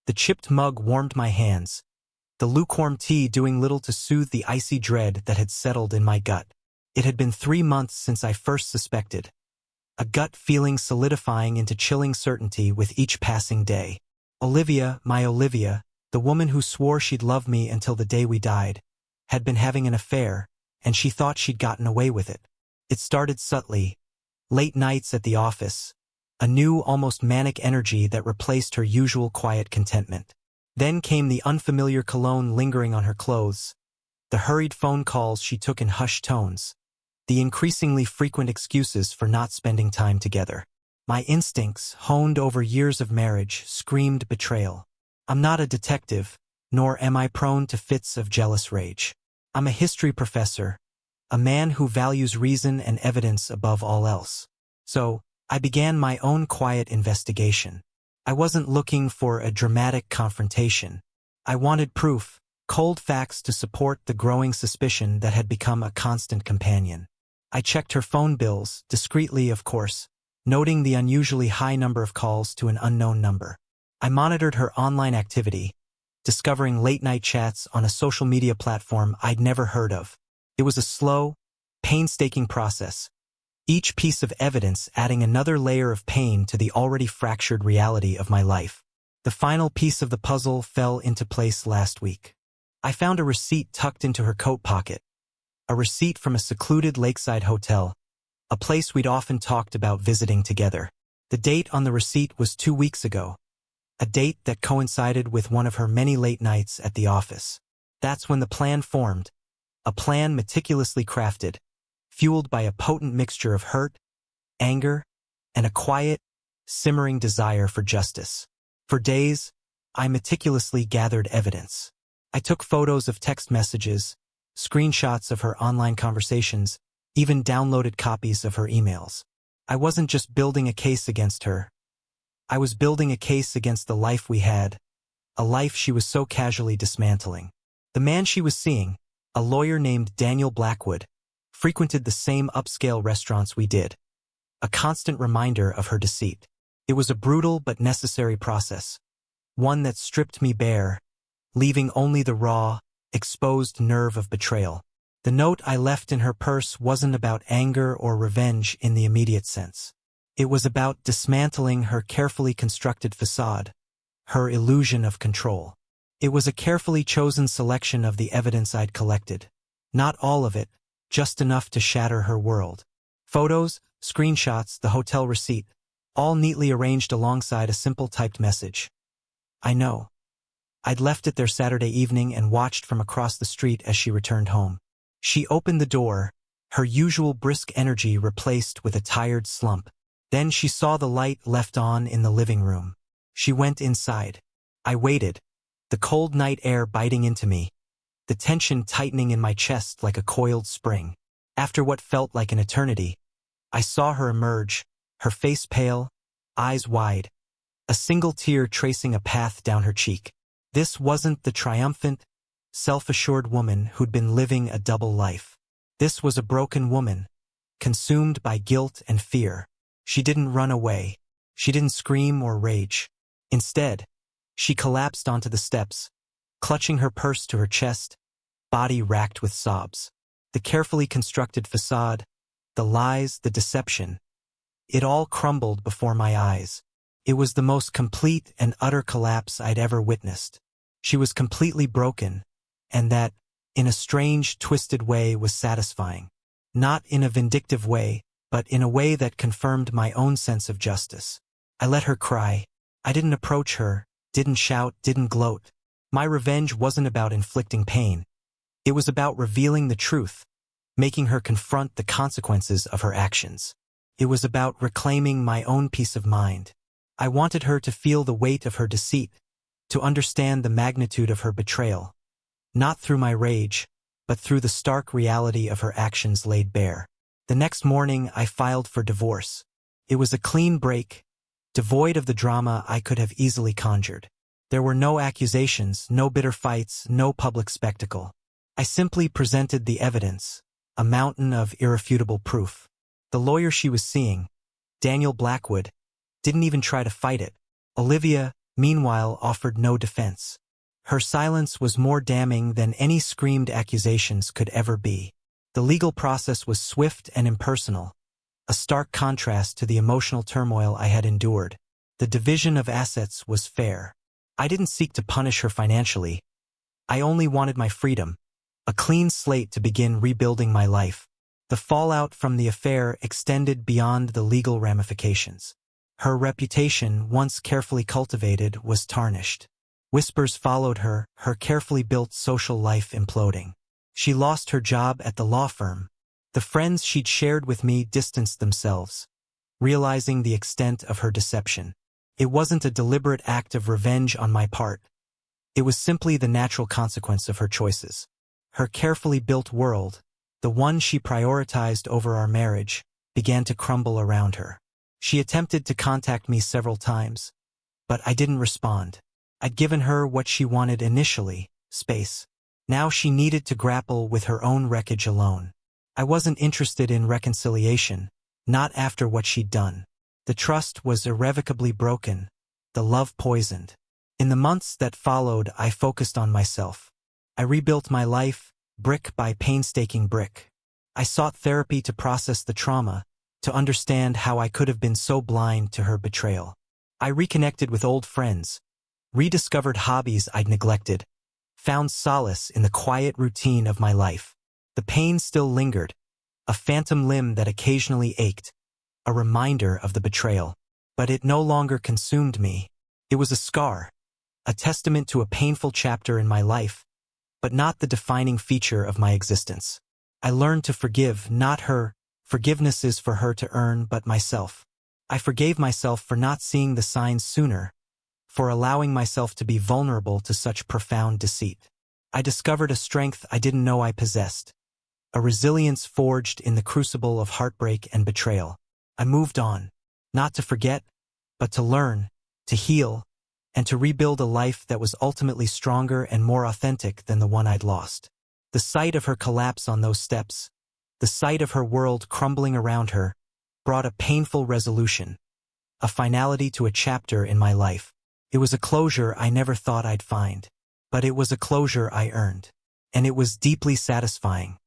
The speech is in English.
The chipped mug warmed my hands, the lukewarm tea doing little to soothe the icy dread that had settled in my gut. It had been 3 months since I first suspected, a gut feeling solidifying into chilling certainty with each passing day. Olivia, my Olivia, the woman who swore she'd love me until the day we died, had been having an affair, and she thought she'd gotten away with it. It started subtly, late nights at the office, a new, almost manic energy that replaced her usual quiet contentment. Then came the unfamiliar cologne lingering on her clothes, the hurried phone calls she took in hushed tones, the increasingly frequent excuses for not spending time together. My instincts, honed over years of marriage, screamed betrayal. I'm not a detective, nor am I prone to fits of jealous rage. I'm a history professor, a man who values reason and evidence above all else. So, I began my own quiet investigation. I wasn't looking for a dramatic confrontation. I wanted proof, cold facts to support the growing suspicion that had become a constant companion. I checked her phone bills, discreetly of course, noting the unusually high number of calls to an unknown number. I monitored her online activity, discovering late-night chats on a social media platform I'd never heard of. It was a slow, painstaking process, each piece of evidence adding another layer of pain to the already fractured reality of my life. The final piece of the puzzle fell into place last week. I found a receipt tucked into her coat pocket, a receipt from a secluded lakeside hotel, a place we'd often talked about visiting together. The date on the receipt was 2 weeks ago, a date that coincided with one of her many late nights at the office. That's when the plan formed, a plan meticulously crafted, fueled by a potent mixture of hurt, anger, and a quiet, simmering desire for justice. For days, I meticulously gathered evidence. I took photos of text messages, screenshots of her online conversations, even downloaded copies of her emails. I wasn't just building a case against her. I was building a case against the life we had, a life she was so casually dismantling. The man she was seeing, a lawyer named Daniel Blackwood, frequented the same upscale restaurants we did, a constant reminder of her deceit. It was a brutal but necessary process, one that stripped me bare, leaving only the raw, exposed nerve of betrayal. The note I left in her purse wasn't about anger or revenge in the immediate sense. It was about dismantling her carefully constructed facade, her illusion of control. It was a carefully chosen selection of the evidence I'd collected. Not all of it, just enough to shatter her world. Photos, screenshots, the hotel receipt, all neatly arranged alongside a simple typed message. I know. I'd left it there Saturday evening and watched from across the street as she returned home. She opened the door, her usual brisk energy replaced with a tired slump. Then she saw the light left on in the living room. She went inside. I waited, the cold night air biting into me, the tension tightening in my chest like a coiled spring. After what felt like an eternity, I saw her emerge, her face pale, eyes wide, a single tear tracing a path down her cheek. This wasn't the triumphant, self-assured woman who'd been living a double life. This was a broken woman, consumed by guilt and fear. She didn't run away. She didn't scream or rage. Instead, she collapsed onto the steps, clutching her purse to her chest, body racked with sobs. The carefully constructed facade, the lies, the deception, it all crumbled before my eyes. It was the most complete and utter collapse I'd ever witnessed. She was completely broken, and that, in a strange, twisted way, was satisfying. Not in a vindictive way, but in a way that confirmed my own sense of justice. I let her cry. I didn't approach her, didn't shout, didn't gloat. My revenge wasn't about inflicting pain. It was about revealing the truth, making her confront the consequences of her actions. It was about reclaiming my own peace of mind. I wanted her to feel the weight of her deceit, to understand the magnitude of her betrayal, not through my rage, but through the stark reality of her actions laid bare. The next morning, I filed for divorce. It was a clean break, devoid of the drama I could have easily conjured. There were no accusations, no bitter fights, no public spectacle. I simply presented the evidence, a mountain of irrefutable proof. The lawyer she was seeing, Daniel Blackwood, didn't even try to fight it. Olivia, meanwhile offered no defense. Her silence was more damning than any screamed accusations could ever be. The legal process was swift and impersonal, a stark contrast to the emotional turmoil I had endured. The division of assets was fair. I didn't seek to punish her financially. I only wanted my freedom, a clean slate to begin rebuilding my life. The fallout from the affair extended beyond the legal ramifications. Her reputation, once carefully cultivated, was tarnished. Whispers followed her, her carefully built social life imploding. She lost her job at the law firm. The friends she'd shared with me distanced themselves, realizing the extent of her deception. It wasn't a deliberate act of revenge on my part. It was simply the natural consequence of her choices. Her carefully built world, the one she prioritized over our marriage, began to crumble around her. She attempted to contact me several times, but I didn't respond. I'd given her what she wanted initially, space. Now she needed to grapple with her own wreckage alone. I wasn't interested in reconciliation, not after what she'd done. The trust was irrevocably broken, the love poisoned. In the months that followed, I focused on myself. I rebuilt my life, brick by painstaking brick. I sought therapy to process the trauma, to understand how I could have been so blind to her betrayal. I reconnected with old friends, rediscovered hobbies I'd neglected, found solace in the quiet routine of my life. The pain still lingered, a phantom limb that occasionally ached, a reminder of the betrayal. But it no longer consumed me. It was a scar, a testament to a painful chapter in my life, but not the defining feature of my existence. I learned to forgive, not her. Forgiveness is for her to earn, but myself. I forgave myself for not seeing the signs sooner, for allowing myself to be vulnerable to such profound deceit. I discovered a strength I didn't know I possessed, a resilience forged in the crucible of heartbreak and betrayal. I moved on, not to forget, but to learn, to heal, and to rebuild a life that was ultimately stronger and more authentic than the one I'd lost. The sight of her collapse on those steps, the sight of her world crumbling around her, brought a painful resolution, a finality to a chapter in my life. It was a closure I never thought I'd find, but it was a closure I earned, and it was deeply satisfying.